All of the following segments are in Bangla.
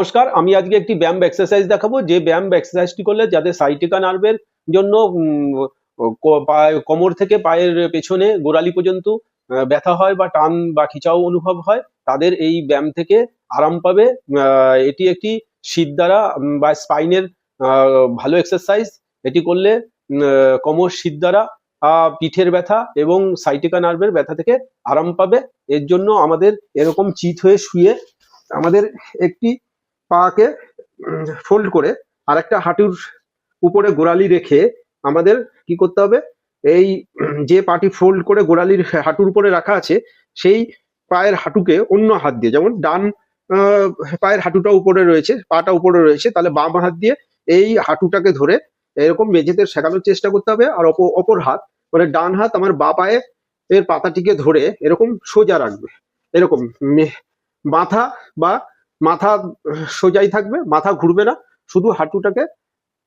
নমস্কার, আমি আজকে একটি ব্যায়াম এক্সারসাইজ দেখাবো। যে ব্যায়াম এক্সারসাইজটি করলে যাদের সাইটিকা নার্ভের জন্য কোমর থেকে পায়ের পেছনে গোড়ালি পর্যন্ত ব্যথা হয় বা টান বা খিঁচাও অনুভব হয়, তাদের এই ব্যায়াম থেকে আরাম পাবে। এটি একটি শীত দ্বারা বা স্পাইনের ভালো এক্সারসাইজ। এটি করলে কোমর শীত দ্বারা পিঠের ব্যথা এবং সাইটিকা নার্ভের ব্যথা থেকে আরাম পাবে। এর জন্য আমাদের এরকম চিত হয়ে শুয়ে আমাদের একটি পাকে ফোল্ড করে আর একটা হাঁটুর উপরে গোড়ালি রেখে আমাদের কি করতে হবে, এই যে পাটি ফোল্ড করে গোড়ালির হাঁটুর উপরে রাখা আছে সেই পায়ের হাঁটুকে অন্য হাত দিয়ে, যেমন ডান পায়ের হাঁটুটা উপরে রয়েছে, পাটা উপরে রয়েছে, তাহলে বাম হাত দিয়ে এই হাঁটুটাকে ধরে এরকম মেঝেতে শেখানোর চেষ্টা করতে হবে। আর অপর হাত মানে ডান হাত আমার বা পায়ে এর পাতাটিকে ধরে এরকম সোজা রাখবে। এরকম মাথা বা মাথা সোজাই থাকবে, মাথা ঘুরবে না। শুধু হাঁটুটাকে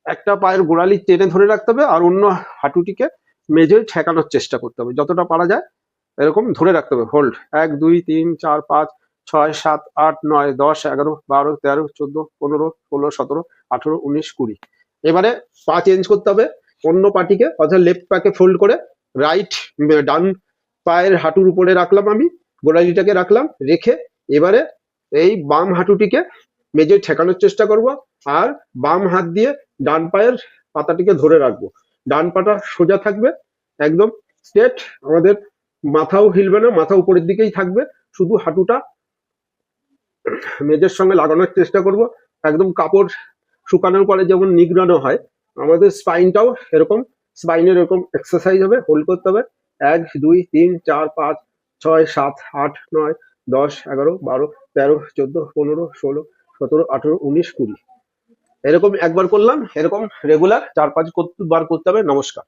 একটা পায়ের গোড়ালি টেনে ধরে রাখতে হবে আর অন্য হাঁটুটিকে মেঝেয় ঠেকানোর চেষ্টা করতে হবে, যতটা পারা যায় এরকম ধরে রাখতে হবে। হোল্ড 1 2 3 4 5 6 7 8 9 10 11 12 13 14 15 16 17 18 19 20। এবারে পা চেঞ্জ করতে হবে, অন্য পাটিকে অর্থাৎ লেফট পাকে ফোল্ড করে রাইট ডান পায়ের হাঁটুর উপরে রাখলাম, আমি গোড়ালিটাকে রাখলাম, রেখে এবারে এই বাম হাঁটুটিকে মেঝেয় ঠেকানোর চেষ্টা করব আর বাম হাত দিয়ে ডান পায়ের পাতাটিকে ধরে রাখবো। ডান পাটা সোজা থাকবে, একদম স্ট্রেট, আমাদের মাথাও হিলবে না, মাথা উপরের দিকেই থাকবে। শুধু হাঁটুটা মেঝের সঙ্গে লাগানোর চেষ্টা করব। একদম কাপড় শুকানোর পরে যেমন নিগড়ানো হয়, আমাদের স্পাইনটাও এরকম, স্পাইনের এরকম এক্সারসাইজ হবে। হোল্ড করতে হবে 1 2 3 4 5 6 7 8 9 10 11 12 13 14 15 16 17 18 19 20। এরকম একবার করলাম, এরকম রেগুলার 4-5 বার করতে হবে। নমস্কার।